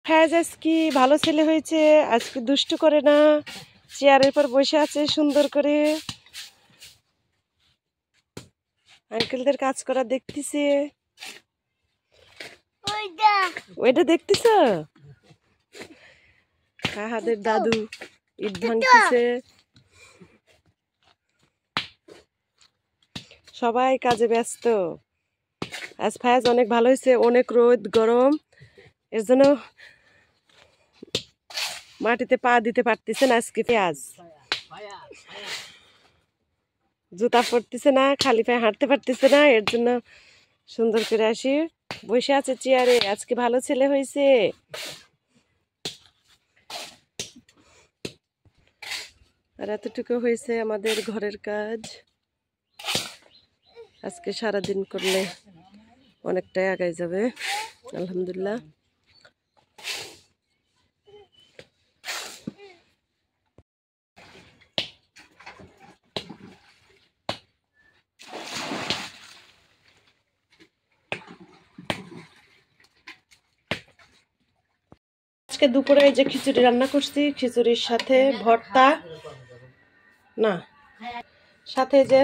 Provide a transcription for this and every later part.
ফ্যাজ আজকে ভালো ছেলে হয়েছে, আজকে দুষ্টু করে না, চেয়ারের পর বসে আছে সুন্দর করে, আঙ্কেলদের কাজ করা দেখতেছে। ওইটা দেখতেছ? কাহাদের দাদু ইট ভাঙতেছে। সবাই কাজে ব্যস্ত। আজ ফ্যাজ অনেক ভালো হয়েছে, অনেক রোদ গরম, এর জন্য মাটিতে পা দিতে পারতেছে না। আজকে পেঁয়াজ জুতা পরতেছে না, খালি পায়ে হাঁটতে পারতেছে না, এর জন্য সুন্দর করে আসি বসে আছে চেয়ারে। আজকে ভালো ছেলে হয়েছে। আর এতটুকু হয়েছে আমাদের ঘরের কাজ। আজকে সারাদিন করলে অনেকটাই আগায় যাবে, আলহামদুলিল্লাহ। আজকে দুপুরে এই যে খিচুড়ি রান্না করছি, খিচুড়ির সাথে ভর্তা, না সাথে যে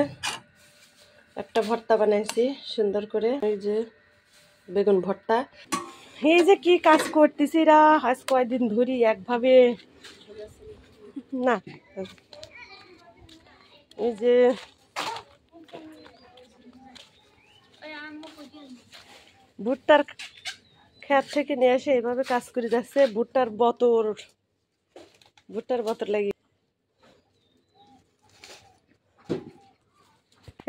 একটা ভর্তা বানাইছি সুন্দর করে, এই যে বেগুন ভর্তা। এই যে কি কাজ করতেছি রা, আজ কয়দিন ধরি একভাবে না। এই যে ভুট্টার ক্ষেত থেকে নিয়ে এসে এইভাবে কাজ করে যাচ্ছে। ভুট্টার বতর লাগে।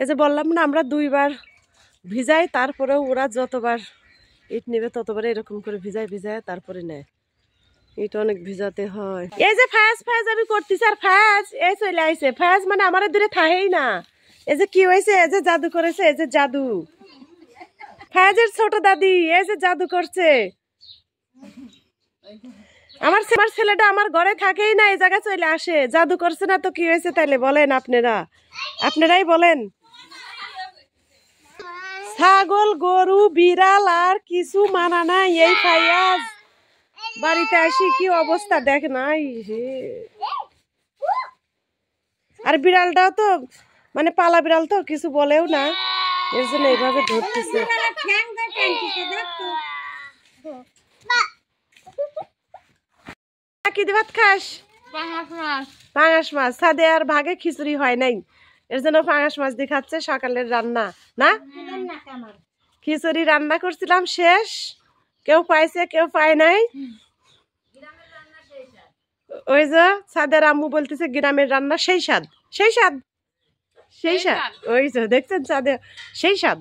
এই যে বললাম না, আমরা 2 বার ভিজাই, তারপরেও ওরা যতবার ইট নেবে ততবার এরকম করে ভিজায় তারপরে নেয়। ইট অনেক ভিজাতে হয়। এই যে ফায়াজ আমি করতেছি, আর ফায়াজ এই চলে আইছে। ফায়াজ মানে আমার দূরে থাহেই না। এই যে কি হয়েছে, এই যে জাদু করেছে, এই যে জাদু। ফায়াজের ছোট দাদি এই যে জাদু করছে। আমার ছেলেটা আমার ঘরে থাকেই না, এই জায়গায় চলে আসে। জাদু করছে না তো কি হয়েছে তাইলে বলেন আপনারাই বলেন। ছাগল গরু বিড়াল আর কিছু মানা নাই, এই ফায়াজ বাড়িতে আসি কি অবস্থা দেখ নাই। আর বিড়ালটাও তো মানে পালা বিড়াল, তো কিছু বলেও না, এর জন্য এইভাবে ধরতেছে। কি দিয়ে ভাত খাস? পাঙাশ মাছ। ছাদে আর ভাগে খিচুড়ি হয় নাই, এর জন্য পাঙাশ মাছ দিয়ে খাচ্ছে। সকালের রান্না না, খিচুড়ি রান্না করছিলাম, শেষ। কেউ পাইছে কেউ পায় নাই। ওই যে ছাদের আম্মু বলতেছে গ্রামের রান্না সেই স্বাদ। ওই যে দেখছেন ছাদে সেই স্বাদ।